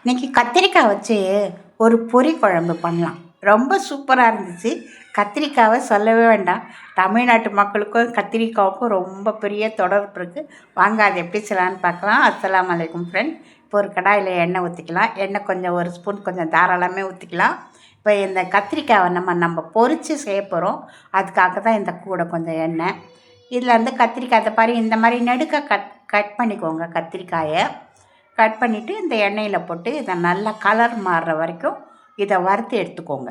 இன்றைக்கி கத்திரிக்காய் வச்சு ஒரு பொரி குழம்பு பண்ணலாம். ரொம்ப சூப்பராக இருந்துச்சு. கத்திரிக்காவை சொல்லவே வேண்டாம். தமிழ்நாட்டு மக்களுக்கும் கத்திரிக்காவுக்கும் ரொம்ப பெரிய தொடர்பு இருக்குது. வாங்க அது எப்படி செய்யலான்னு பார்க்கலாம். அஸ்ஸலாமு அலைக்கும் ஃப்ரெண்ட். இப்போ ஒரு கடாயில் எண்ணெய் ஊற்றிக்கலாம். எண்ணெய் கொஞ்சம் ஒரு ஸ்பூன் கொஞ்சம் தாராளமே ஊற்றிக்கலாம். இப்போ இந்த கத்திரிக்காவை நம்ம பொரித்து செய்ய போகிறோம். அதுக்காக தான் இந்த கூட கொஞ்சம் எண்ணெய். இதில் வந்து கத்திரிக்காய் அதை பாரு இந்த மாதிரி நடுக்க கட் பண்ணிக்கோங்க. கத்திரிக்காயை கட் பண்ணிவிட்டு இந்த எண்ணெயில் போட்டு இதை நல்லா கலர் மாறுற வரைக்கும் இதை வறுத்து எடுத்துக்கோங்க.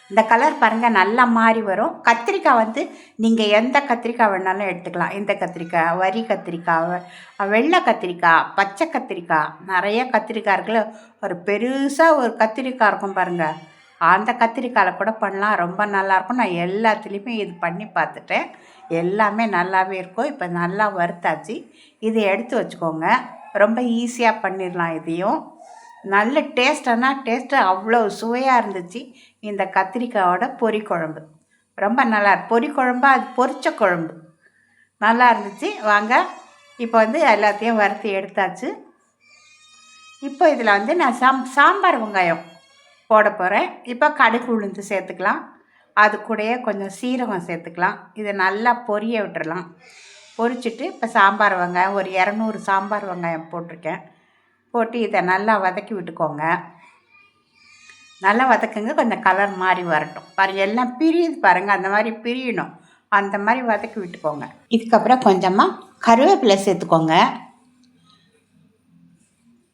இந்த கலர் பாருங்கள் நல்லா மாறி வரும். கத்திரிக்காய் வந்து நீங்கள் எந்த கத்திரிக்காய் வேணாலும் எடுத்துக்கலாம். இந்த கத்திரிக்காய், வரி கத்திரிக்காய், வெள்ளை கத்திரிக்காய், பச்சை கத்திரிக்காய், நிறைய கத்திரிக்காய் இருக்குல்ல. ஒரு பெருசாக ஒரு கத்திரிக்காய் இருக்கும் பாருங்கள், அந்த கத்திரிக்காயில் கூட பண்ணலாம். ரொம்ப நல்லாயிருக்கும். நான் எல்லாத்துலேயுமே இது பண்ணி பார்த்துட்டேன். எல்லாமே நல்லாவே இருக்கும். இப்போ நல்லா வறுத்தாச்சு. இதை எடுத்து வச்சுக்கோங்க. ரொம்ப ஈஸியாக பண்ணிடலாம். இதையும் நல்ல டேஸ்ட்டு அவ்வளோ சுவையாக இருந்துச்சு. இந்த கத்திரிக்காயோட பொரி குழம்பு ரொம்ப நல்லா பொரி குழம்பா, அது பொரிச்ச குழம்பு நல்லா இருந்துச்சு. வாங்க இப்போ வந்து எல்லாத்தையும் வறுத்து எடுத்தாச்சு. இப்போ இதில் வந்து நான் சாம்பார் வெங்காயம் போட போகிறேன். இப்போ கடுகு உளுந்து சேர்த்துக்கலாம். அது கூடயே கொஞ்சம் சீரகம் சேர்த்துக்கலாம். இதை நல்லா பொரிய விட்டுறலாம். பொரிச்சிட்டு இப்போ சாம்பார் வெங்காயம் ஒரு 200 சாம்பார் வெங்காயம் போட்டிருக்கேன். போட்டு இதை நல்லா வதக்கி விட்டுக்கோங்க. நல்லா வதக்குங்க. கொஞ்சம் கலர் மாறி வரட்டும். பாருங்கள் எல்லாம் பிரியுது பாருங்கள், அந்த மாதிரி பிரியணும். அந்த மாதிரி வதக்கி விட்டுக்கோங்க. இதுக்கப்புறம் கொஞ்சமாக கருவேப்பிலை சேர்த்துக்கோங்க.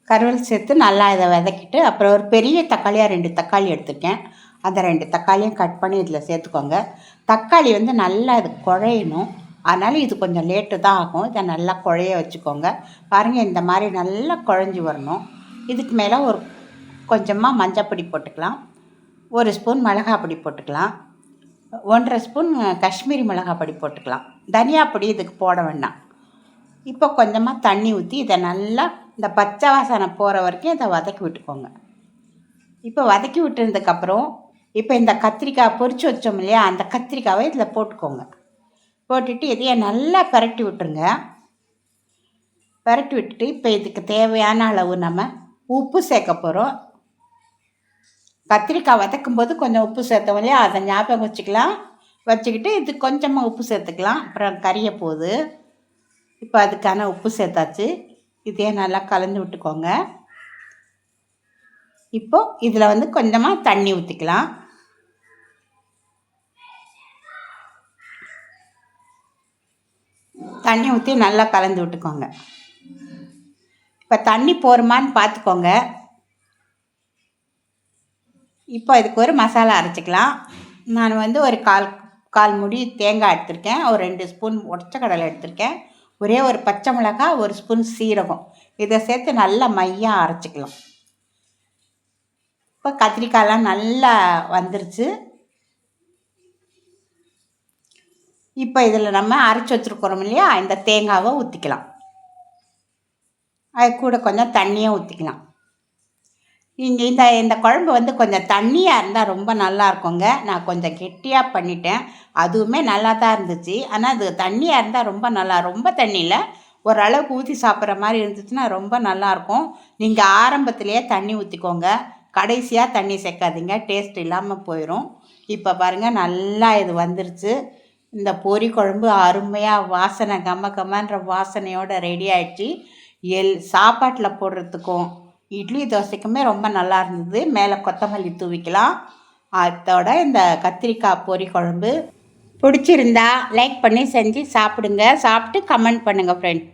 கருவேப்பிலை சேர்த்து நல்லா இதை வதக்கிட்டு அப்புறம் ஒரு பெரிய தக்காளியாக 2 தக்காளி எடுத்துருக்கேன். அந்த 2 தக்காளியும் கட் பண்ணி இதில் சேர்த்துக்கோங்க. தக்காளி வந்து நல்லா இது குழையணும். அதனால் இது கொஞ்சம் லேட்டு தான் ஆகும். இதை நல்லா குழைய வச்சுக்கோங்க. பாருங்கள் இந்த மாதிரி நல்லா குழஞ்சி வரணும். இதுக்கு மேலே ஒரு கொஞ்சமாக மஞ்சப்பொடி போட்டுக்கலாம். 1 ஸ்பூன் மிளகாய் பொடி போட்டுக்கலாம். 1.5 ஸ்பூன் காஷ்மீரி மிளகாய் பொடி போட்டுக்கலாம். தனியா பொடி இதுக்கு போட வேண்டாம். இப்போ கொஞ்சமாக தண்ணி ஊற்றி இதை நல்லா இந்த பச்சை வாசனை போகிற வரைக்கும் இதை வதக்கி விட்டுக்கோங்க. இப்போ வதக்கி விட்டுருந்ததுக்கப்புறம் இப்போ இந்த கத்திரிக்காய் பொரித்து வச்சோம் இல்லையா, அந்த கத்திரிக்காவை இதில் போட்டுக்கோங்க. போட்டுட்டு இதையை நல்லா பரட்டி விட்டுருங்க. பரட்டி விட்டுட்டு இப்போ இதுக்கு தேவையான அளவு நம்ம உப்பு சேர்க்க போகிறோம். கத்திரிக்காய் வதக்கும்போது கொஞ்சம் உப்பு சேர்த்தோம் இல்லையா, அதை ஞாபகம் வச்சுக்கிட்டு இது கொஞ்சமாக உப்பு சேர்த்துக்கலாம். அப்புறம் கறிய போகுது. இப்போ அதுக்கான உப்பு சேர்த்தாச்சு. இதையே நல்லா கலந்து விட்டுக்கோங்க. இப்போது இதில் வந்து கொஞ்சமாக தண்ணி ஊற்றிக்கலாம். தண்ணி ஊற்றி நல்லா கலந்து விட்டுக்கோங்க. இப்போ தண்ணி போருமான்னு பார்த்துக்கோங்க. இப்போ இதுக்கு ஒரு மசாலா அரைச்சிக்கலாம். நான் வந்து ஒரு கால் முடி தேங்காய் எடுத்திருக்கேன். ஒரு 2 ஸ்பூன் உடச்ச கடலை எடுத்திருக்கேன். ஒரே ஒரு பச்சை மிளகாய், 1 ஸ்பூன் சீரகம், இதை சேர்த்து நல்லா மையாக அரைச்சிக்கலாம். இப்போ கத்திரிக்காயெலாம் நல்லா வந்துருச்சு. இப்போ இதில் நம்ம அரைச்சி வச்சுருக்கிறோம் இல்லையா, இந்த தேங்காவை ஊற்றிக்கலாம். அது கூட கொஞ்சம் தண்ணியை ஊற்றிக்கலாம். இங்கே இந்த குழம்பு வந்து கொஞ்சம் தண்ணியாக இருந்தால் ரொம்ப நல்லா இருக்குங்க. நான் கொஞ்சம் கெட்டியாக பண்ணிட்டேன். அதுவுமே நல்லா தான் இருந்துச்சு. ஆனால் அது தண்ணியாக இருந்தால் ரொம்ப தண்ணியில் ஓரளவுக்கு ஊற்றி சாப்பிட்ற மாதிரி இருந்துச்சுன்னா ரொம்ப நல்லாயிருக்கும். நீங்கள் ஆரம்பத்திலேயே தண்ணி ஊற்றிக்கோங்க. கடைசியாக தண்ணி சேர்க்காதீங்க, டேஸ்ட் இல்லாமல் போயிடும். இப்போ பாருங்கள் நல்லா இது வந்துருச்சு. இந்த பொரி குழம்பு அருமையாக வாசனை கம்மன்ற வாசனையோடு ரெடி ஆகிடுச்சு. சாப்பாட்டில் போடுறதுக்கும் இட்லி தோசைக்குமே ரொம்ப நல்லா இருந்தது. மேலே கொத்தமல்லி தூவிக்கலாம். அதோட இந்த கத்திரிக்காய் பொரி குழம்பு பிடிச்சிருந்தா லைக் பண்ணி செஞ்சு சாப்பிடுங்க. சாப்பிட்டு கமெண்ட் பண்ணுங்கள் ஃப்ரெண்ட்.